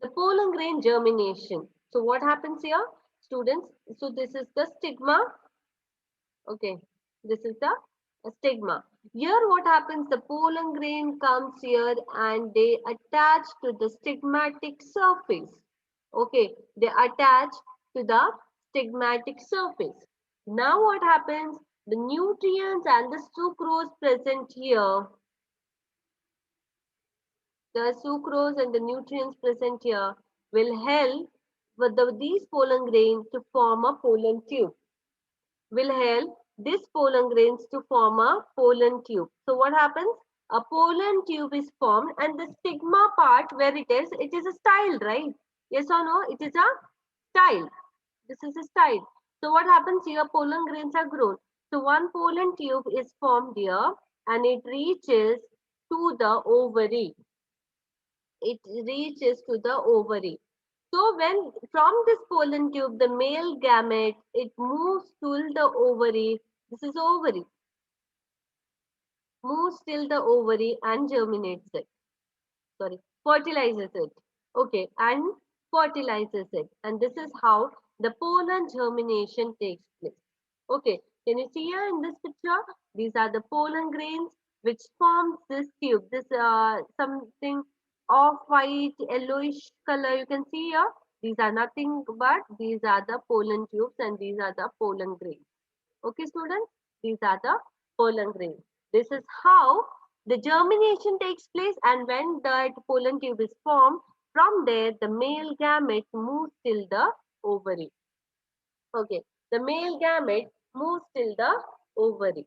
The pollen grain germination. So what happens here, students? So this is the stigma. Okay, this is the stigma. Here what happens? The pollen grain comes here and they attach to the stigmatic surface. Okay, they attach to the stigmatic surface. Now what happens? The nutrients and the sucrose present here, the sucrose and the nutrients present here will help with these pollen grains to form a pollen tube. Will help these pollen grains to form a pollen tube. So what happens? A pollen tube is formed and the stigma part where it is a style, right? Yes or no? It is a style. This is a style. So what happens here? Pollen grains are grown. So one pollen tube is formed here and it reaches to the ovary. It reaches to the ovary. So when from this pollen tube, the male gamete, it moves to the ovary. This is ovary. Moves till the ovary and germinates it. Sorry, fertilizes it. Okay, and fertilizes it. And this is how the pollen germination takes place. Okay, can you see here in this picture? These are the pollen grains which forms this tube. This something off white, yellowish color you can see here. These are nothing but these are the pollen tubes and these are the pollen grains. Okay, students, these are the pollen grains. This is how the germination takes place, and when that pollen tube is formed, from there the male gamete moves till the ovary. Okay, the male gamete moves till the ovary.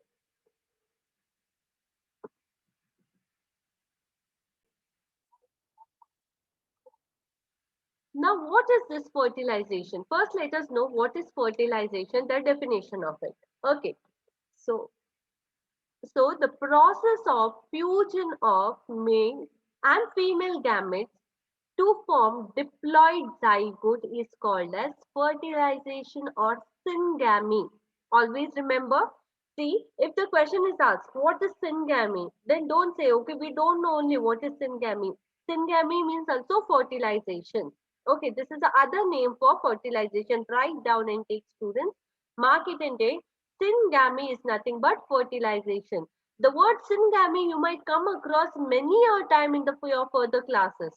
Now, what is this fertilization? First, let us know what is fertilization, the definition of it. Okay, so the process of fusion of male and female gametes to form diploid zygote is called as fertilization or syngamy. Always remember, see, if the question is asked, what is syngamy? Then don't say, okay, we don't know only what is syngamy. Syngamy means also fertilization. Okay, this is the other name for fertilization. Write down and take students. Mark it and take. Syngamy is nothing but fertilization. The word syngamy you might come across many a time in your further classes.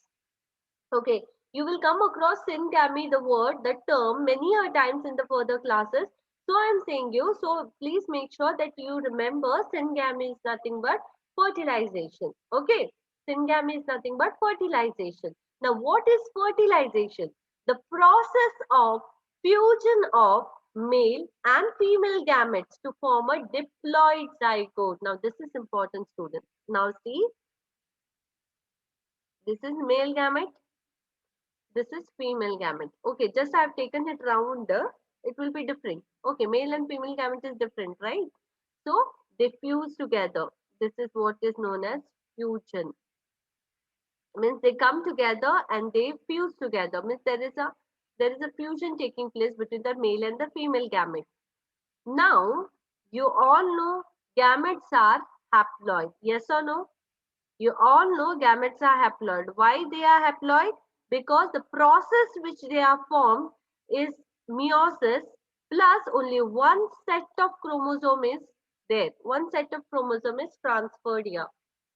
Okay, you will come across syngamy, the word, the term, many a times in the further classes. So I am saying you, so please make sure that you remember syngamy is nothing but fertilization. Okay, syngamy is nothing but fertilization. Now, what is fertilization? The process of fusion of male and female gametes to form a diploid zygote. Now, this is important, students. Now, see, this is male gamete. This is female gamete. Okay, just I have taken it round. It will be different. Okay, male and female gamete is different, right? So they fuse together. This is what is known as fusion. Means they come together and they fuse together. Means there is a fusion taking place between the male and the female gamete. Now you all know gametes are haploid. Yes or no? You all know gametes are haploid. Why they are haploid? Because the process which they are formed is meiosis plus only one set of chromosome is there. One set of chromosome is transferred here.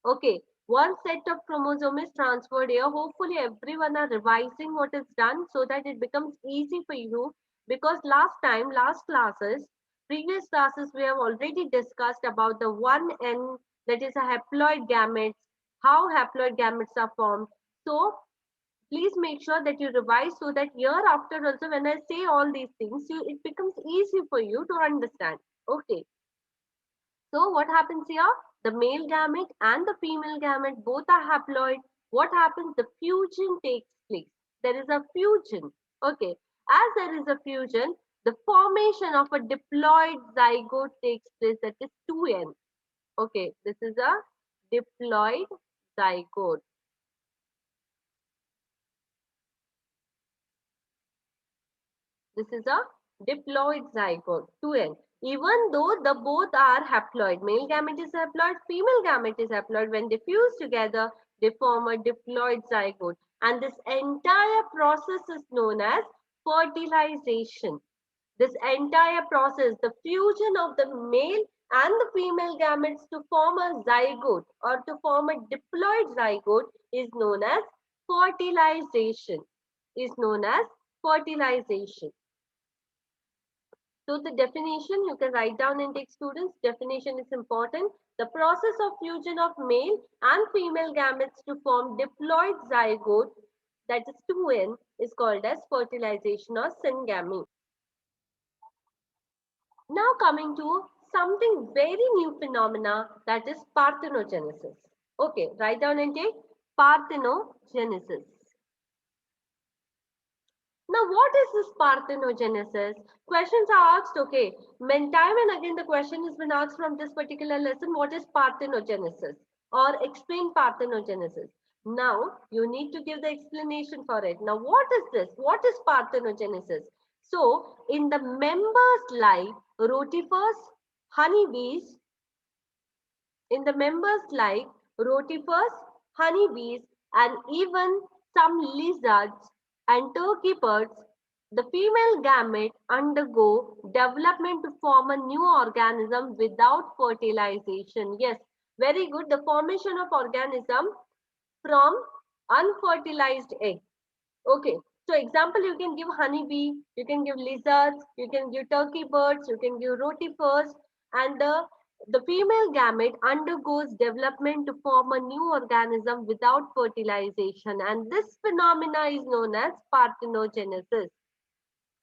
Okay, one set of chromosome is transferred here. Hopefully everyone are revising what is done so that it becomes easy for you, because last classes, previous classes, we have already discussed about the 1N, that is a haploid gametes, how haploid gametes are formed. So please make sure that you revise so that year after also when I say all these things, it becomes easy for you to understand. Okay. So what happens here? The male gamete and the female gamete both are haploid. What happens? The fusion takes place. There is a fusion. Okay. As there is a fusion, the formation of a diploid zygote takes place, that is 2N. Okay. This is a diploid zygote. This is a diploid zygote, 2N. Even though the both are haploid, male gamete is haploid, female gamete is haploid, when they fuse together, they form a diploid zygote. And this entire process is known as fertilization. This entire process, the fusion of the male and the female gametes to form a zygote or to form a diploid zygote is known as fertilization. Is known as fertilization. So the definition you can write down and take students. Definition is important. The process of fusion of male and female gametes to form diploid zygote, that is 2N, is called as fertilization or syngamy. Now coming to something very new phenomena, that is parthenogenesis. Okay, write down and take parthenogenesis. Now, what is this parthenogenesis? Questions are asked, okay, many time and again the question has been asked from this particular lesson, what is parthenogenesis? Or explain parthenogenesis. Now, you need to give the explanation for it. Now, what is this? What is parthenogenesis? So, in the members like rotifers, honeybees, in the members like rotifers, honeybees, and even some lizards and turkey birds, the female gamete undergo development to form a new organism without fertilization. Yes, very good. The formation of organism from unfertilized egg. Okay, so example, you can give honeybee, you can give lizards, you can give turkey birds, you can give rotifers, and the female gamete undergoes development to form a new organism without fertilization, and this phenomena is known as parthenogenesis.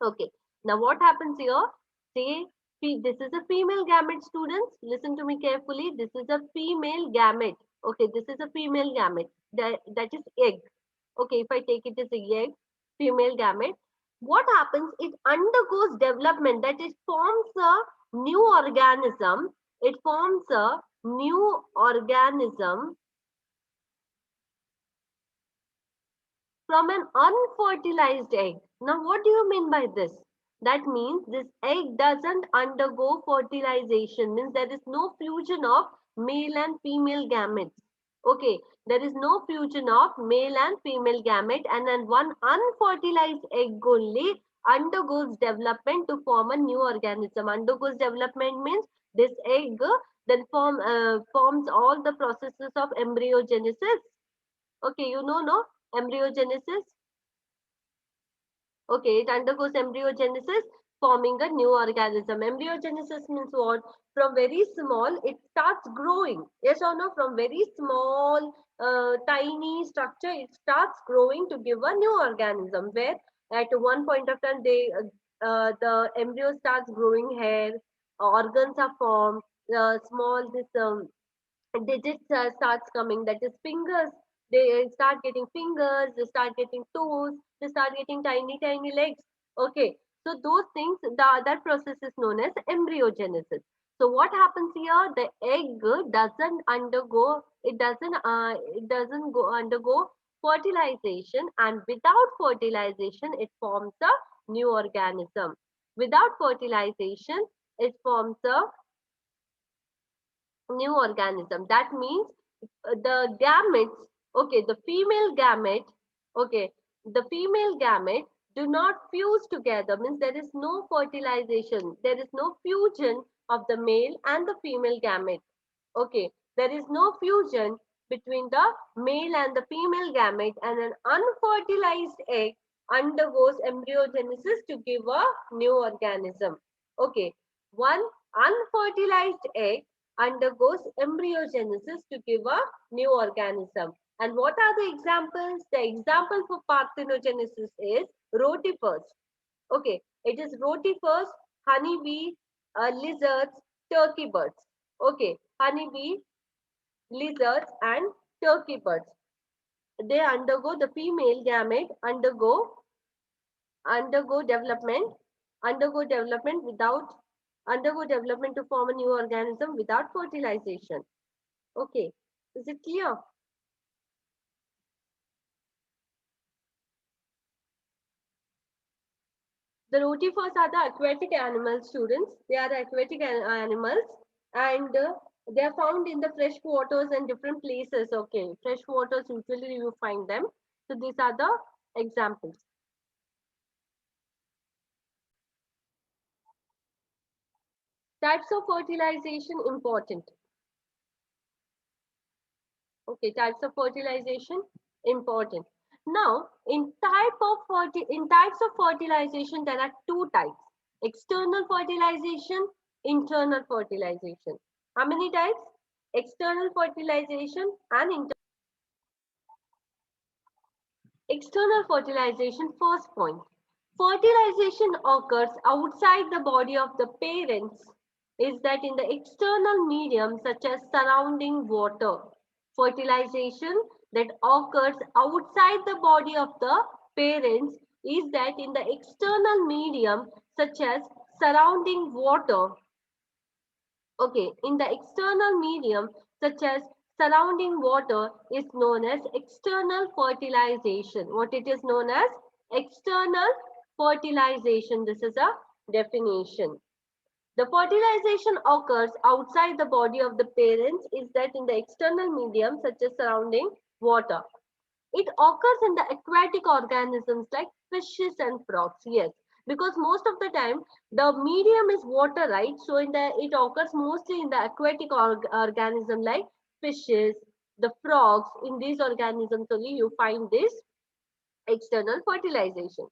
Okay, now what happens here? Say, this is a female gamete, students. Listen to me carefully. This is a female gamete. Okay, this is a female gamete. That is egg. Okay, if I take it as a egg, female gamete, what happens? It undergoes development, that it forms a new organism. It forms a new organism from an unfertilized egg. Now, what do you mean by this? That means this egg doesn't undergo fertilization, means there is no fusion of male and female gametes. Okay, there is no fusion of male and female gamete, and then one unfertilized egg only undergoes development to form a new organism. Undergoes development means this egg then forms all the processes of embryogenesis. Okay, you know, no? Embryogenesis. Okay, it undergoes embryogenesis, forming a new organism. Embryogenesis means what? From very small, it starts growing. Yes or no? From very small, tiny structure, it starts growing to give a new organism. Where at one point of time, the embryo starts growing hair, organs are formed, small this digits starts coming, that is fingers, they start getting fingers, they start getting toes, they start getting tiny legs. Okay, so those things, that process is known as embryogenesis. So what happens here? The egg doesn't undergo, it doesn't go undergo fertilization, and without fertilization it forms a new organism. Without fertilization it forms a new organism. That means the gametes, okay, the female gamete, okay, the female gamete do not fuse together, means there is no fertilization, there is no fusion of the male and the female gamete. Okay, there is no fusion between the male and the female gamete, and an unfertilized egg undergoes embryogenesis to give a new organism. Okay, one unfertilized egg undergoes embryogenesis to give a new organism. And what are the examples? The example for parthenogenesis is rotifers. Okay, it is rotifers, honeybee, lizards, turkey birds. Okay, honeybee, lizards, and turkey birds. They undergo, the female gamete undergo development, undergo development without undergo development to form a new organism without fertilization. Okay, is it clear? The rotifers are the aquatic animals, students. They are the aquatic animals, and They are found in the fresh waters and different places. Okay, fresh waters usually you find them. So these are the examples. Types of fertilization important. Okay, types of fertilization important. Now, in types of fertilization, there are two types: external fertilization, internal fertilization. How many types? External fertilization and external fertilization. First point: fertilization occurs outside the body of the parents, is that in the external medium such as surrounding water. Fertilization that occurs outside the body of the parents is that in the external medium such as surrounding water. Okay, in the external medium such as surrounding water is known as external fertilization. What it is known as? External fertilization. This is a definition. The fertilization occurs outside the body of the parents is that in the external medium such as surrounding water. It occurs in the aquatic organisms like fishes and frogs. Yes, because most of the time the medium is water, right? So in the it occurs mostly in the aquatic organism like fishes, the frogs. In these organisms only you find this external fertilization.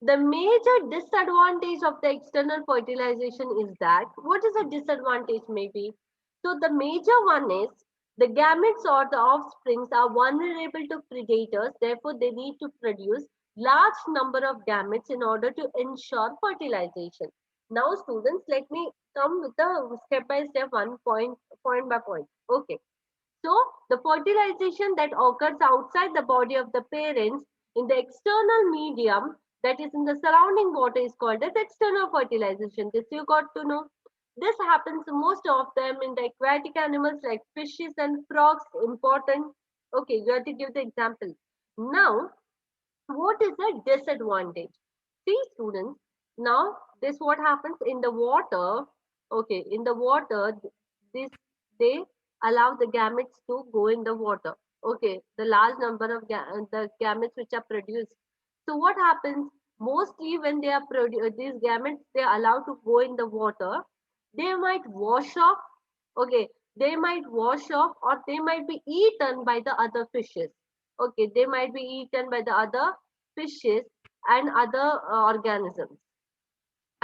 The major disadvantage of the external fertilization is that, what is a disadvantage maybe? So the major one is the gametes or the offsprings are vulnerable to predators, therefore they need to produce large number of gametes in order to ensure fertilization. Now students, let me come with the step by step one point by point. Okay. So the fertilization that occurs outside the body of the parents in the external medium, that is in the surrounding water, is called as external fertilization. This you got to know. This happens most of them in the aquatic animals like fishes and frogs. Important. Okay, you have to give the example. Now, what is the disadvantage? See students, now this what happens in the water. Okay, in the water, this they allow the gametes to go in the water. Okay, the large number of the gametes which are produced. So what happens mostly when they are produced, these gametes they are allowed to go in the water, they might wash off. Okay, they might wash off or they might be eaten by the other fishes. Okay, they might be eaten by the other fishes and other organisms.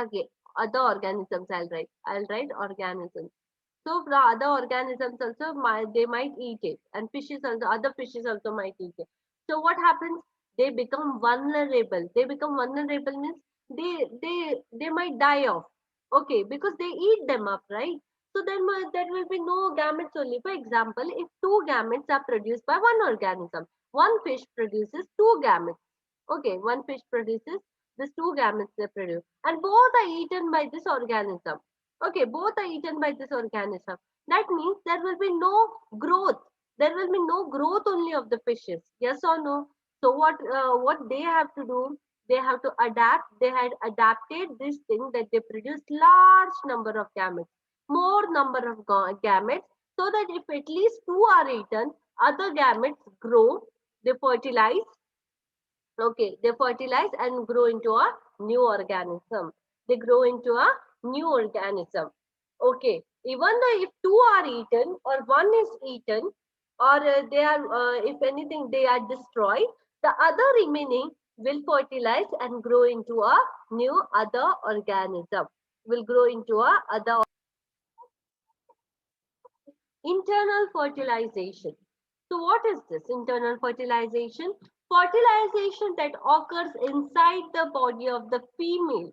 Okay, other organisms, I'll write organisms. So the other organisms also they might eat it, and fishes also, other fishes also might eat it. So what happens? They become vulnerable. They become vulnerable means they might die off. Okay, because they eat them up, right? So then there will be no gametes only. For example, if two gametes are produced by one organism, one fish produces two gametes. Okay, one fish produces these two gametes they produce, and both are eaten by this organism. Okay, both are eaten by this organism. That means there will be no growth. There will be no growth only of the fishes. Yes or no? So what they have to do? They have to adapt. They had adapted this thing that they produce large number of gametes, more number of gametes, so that if at least two are eaten, other gametes grow. They fertilize. Okay, they fertilize and grow into a new organism. They grow into a new organism. Okay, even though if two are eaten or one is eaten, or they are, if anything, they are destroyed, the other remaining will fertilize and grow into a new other organism. Will grow into a other internal fertilization. So what is this internal fertilization? Fertilization that occurs inside the body of the female.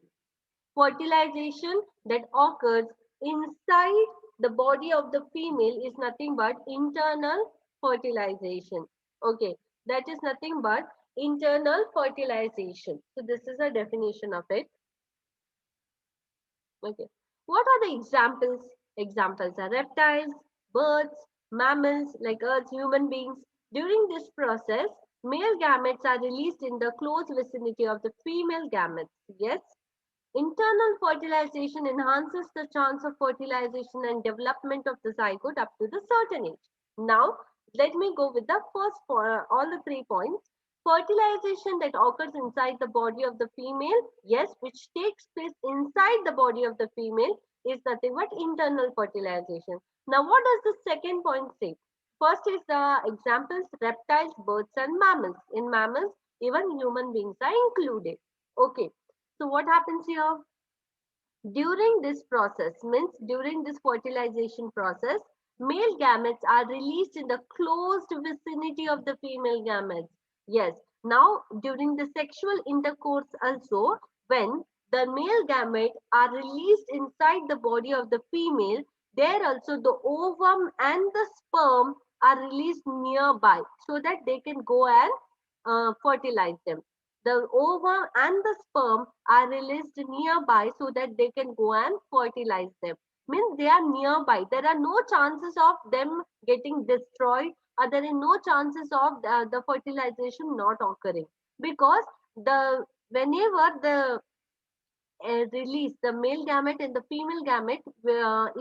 Fertilization that occurs inside the body of the female is nothing but internal fertilization. Okay, that is nothing but internal fertilization. So this is a definition of it. Okay. What are the examples? Examples are reptiles, birds, mammals like us, human beings. During this process, male gametes are released in the close vicinity of the female gametes. Yes. Internal fertilization enhances the chance of fertilization and development of the zygote up to the certain age. Now, let me go with the first all the 3 points. Fertilization that occurs inside the body of the female, yes, which takes place inside the body of the female, is nothing but internal fertilization. Now, what does the second point say? First is the examples reptiles, birds, and mammals. In mammals, even human beings are included. Okay, so what happens here? During this process, means during this fertilization process, male gametes are released in the closed vicinity of the female gametes. Yes, now during the sexual intercourse also, when the male gametes are released inside the body of the female, there also the ovum and the sperm are released nearby so that they can go and fertilize them. The ovum and the sperm are released nearby so that they can go and fertilize them. Means they are nearby. There are no chances of them getting destroyed, or there are no chances of the fertilization not occurring, because the whenever the release the male gamete and the female gamete,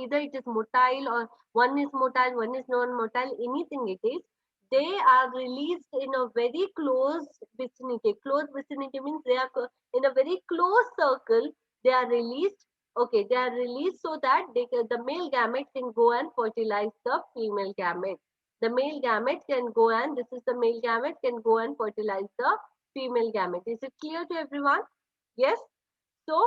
either it is motile or one is motile, one is non-motile, anything it is, they are released in a very close vicinity. Close vicinity means they are in a very close circle. They are released. Okay, they are released so that the male gamete can go and fertilize the female gamete. The male gamete can go and this is the male gamete can go and fertilize the female gamete. Is it clear to everyone? Yes. So,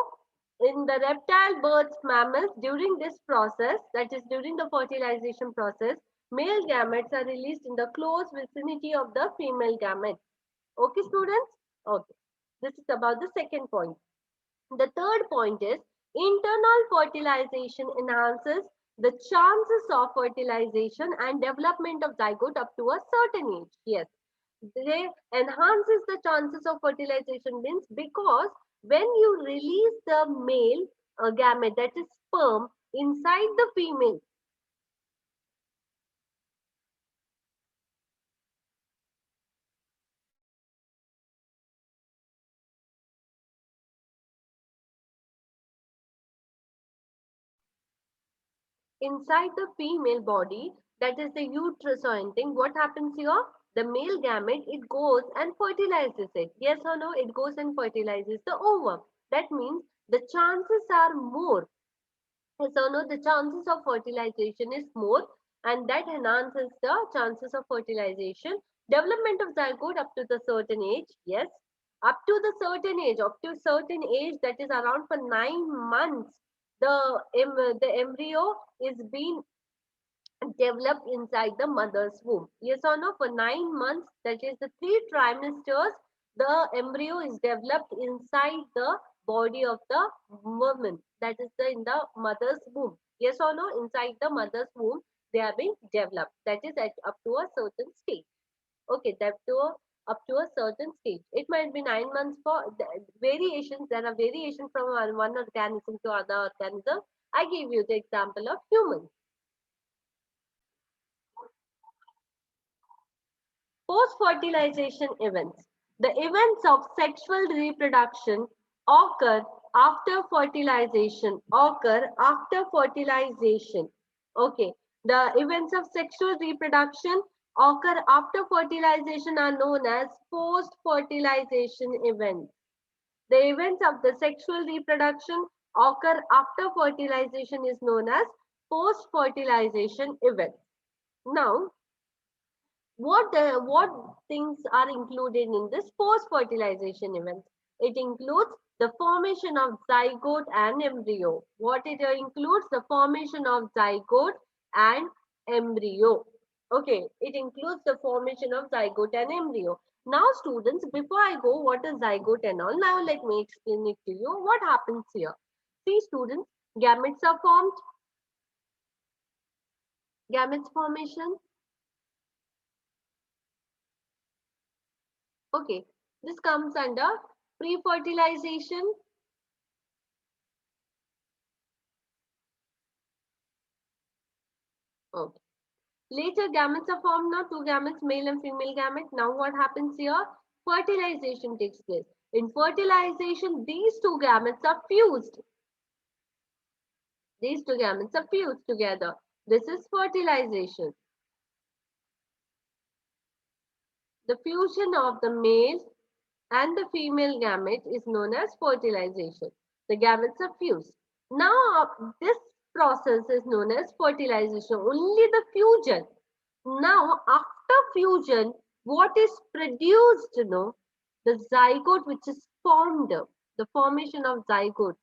in the reptile, birds, mammals, during this process, that is during the fertilization process, male gametes are released in the close vicinity of the female gametes. Okay, students? Okay. This is about the second point. The third point is internal fertilization enhances the chances of fertilization and development of zygote up to a certain age. Yes, they enhances the chances of fertilization means because when you release the male gamete, that is sperm, inside the female, inside the female body, that is the uterus or anything, what happens here? The male gamete, it goes and fertilizes it. Yes or no? It goes and fertilizes the ovum. That means the chances are more. Yes or no? The chances of fertilization is more, and that enhances the chances of fertilization. Development of zygote up to the certain age, yes. Up to the certain age, up to certain age, that is around for 9 months, the embryo is being developed inside the mother's womb. Yes or no? For 9 months, that is the 3 trimesters, the embryo is developed inside the body of the woman. That is in the mother's womb. Yes or no? Inside the mother's womb, they are being developed. That is up to a certain stage. Okay, up to a certain stage. It might be 9 months for variations. There are variations from one organism to other organism. I give you the example of humans. Post-fertilization events. The events of sexual reproduction occur after fertilization. Occur after fertilization. Okay. The events of sexual reproduction occur after fertilization are known as post-fertilization events. The events of the sexual reproduction occur after fertilization is known as post-fertilization events. Now, what things are included in this post fertilization events? It includes the formation of zygote and embryo. What it includes? The formation of zygote and embryo. Okay, it includes the formation of zygote and embryo. Now students, before I go what is zygote and all, now let me explain it to you. What happens here? See students, gametes are formed. Gametes formation. Okay, this comes under pre-fertilization. Okay. Later gametes are formed now, two gametes, male and female gamete. Now what happens here? Fertilization takes place. In fertilization, these two gametes are fused. These two gametes are fused together. This is fertilization. The fusion of the male and the female gamete is known as fertilization. The gametes are fused. Now, this process is known as fertilization, only the fusion. Now, after fusion, what is produced, the zygote which is formed, the formation of zygote.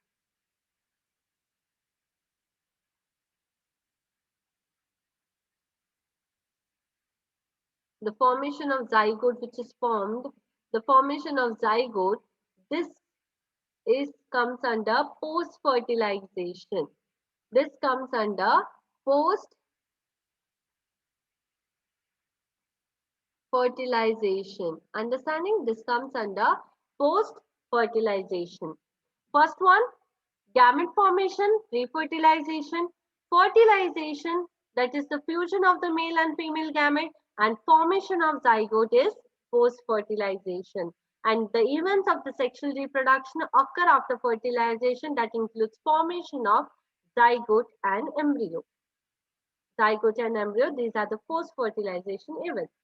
The formation of zygote which is formed, the formation of zygote, this is comes under post-fertilization. This comes under post-fertilization. Understanding? This comes under post-fertilization. First one, gamete formation, pre-fertilization, fertilization, that is the fusion of the male and female gamete, and formation of zygote is post-fertilization. And the events of the sexual reproduction occur after fertilization, that includes formation of zygote and embryo. Zygote and embryo, these are the post-fertilization events.